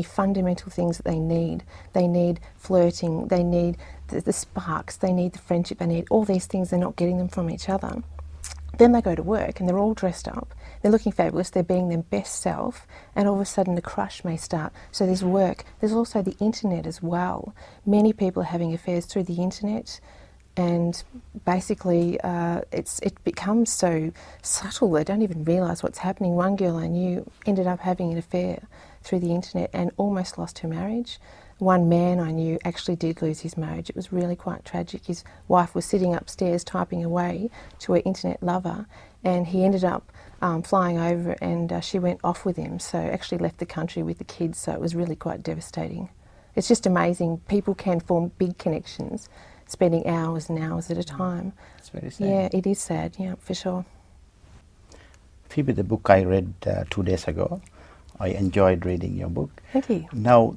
fundamental things that they need. They need flirting, they need the sparks, they need the friendship, they need all these things. They're not getting them from each other. Then they go to work and they're all dressed up, they're looking fabulous, they're being their best self, and all of a sudden a crush may start. So there's work. There's also the internet as well. Many people are having affairs through the internet, and basically it becomes so subtle they don't even realise what's happening. One girl I knew ended up having an affair through the internet and almost lost her marriage. One man I knew actually did lose his marriage. It was really quite tragic. His wife was sitting upstairs typing away to her internet lover, and he ended up flying over, and she went off with him, so actually left the country with the kids, so it was really quite devastating. It's just amazing. People can form big connections, spending hours and hours at a time. It's very sad. Yeah, it is sad, yeah, for sure. Phoebe, the book I read 2 days ago, I enjoyed reading your book. Thank you. Now,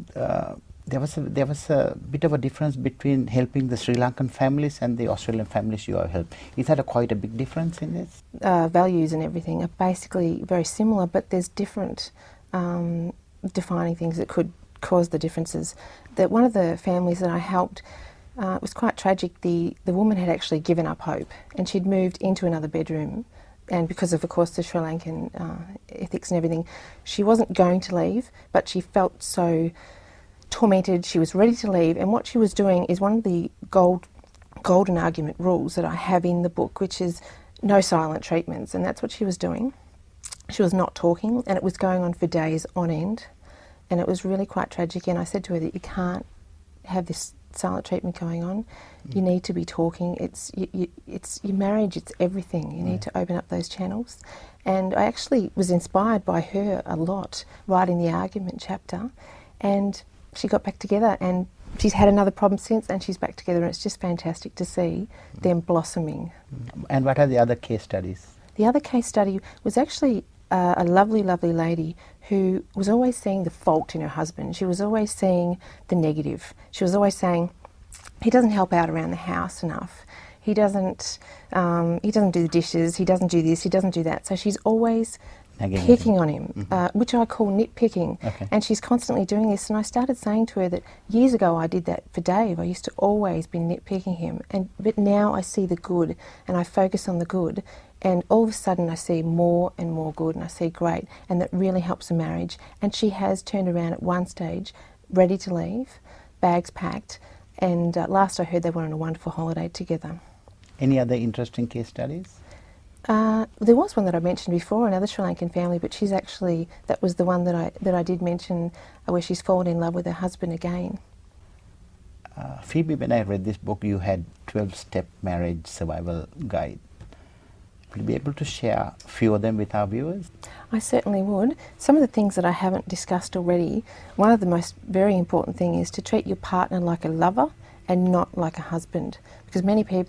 there was a bit of a difference between helping the Sri Lankan families and the Australian families you have helped. Is that quite a big difference in this? Values and everything are basically very similar, but there's different defining things that could cause the differences. That one of the families that I helped, it was quite tragic. The woman had actually given up hope, and she'd moved into another bedroom, and because of course the Sri Lankan ethics and everything, she wasn't going to leave, but she felt so tormented, she was ready to leave, and what she was doing is one of the golden argument rules that I have in the book, which is no silent treatments, and that's what she was doing. She was not talking, and it was going on for days on end, and it was really quite tragic. And I said to her that you can't have this silent treatment going on. You need to be talking. It's your marriage, it's everything. You need to open up those channels. And I actually was inspired by her a lot writing the argument chapter, and she got back together, and she's had another problem since, and she's back together, and it's just fantastic to see them blossoming. And what are the other case studies? The other case study was actually a lovely, lovely lady who was always seeing the fault in her husband. She was always seeing the negative. She was always saying, he doesn't help out around the house enough. He doesn't do the dishes, he doesn't do this, he doesn't do that. So she's always picking on him, which I call nitpicking. Okay. And she's constantly doing this. And I started saying to her that years ago I did that for Dave. I used to always be nitpicking him. But now I see the good, and I focus on the good. And all of a sudden I see more and more good, and I see great. And that really helps a marriage. And she has turned around at one stage, ready to leave, bags packed. And last I heard they were on a wonderful holiday together. Any other interesting case studies? There was one that I mentioned before, another Sri Lankan family, but she's actually, that was the one that I did mention, where she's fallen in love with her husband again. Phoebe, when I read this book, you had 12-step marriage survival guide. Will you be able to share a few of them with our viewers? I certainly would. Some of the things that I haven't discussed already, one of the most very important thing is to treat your partner like a lover and not like a husband, because many people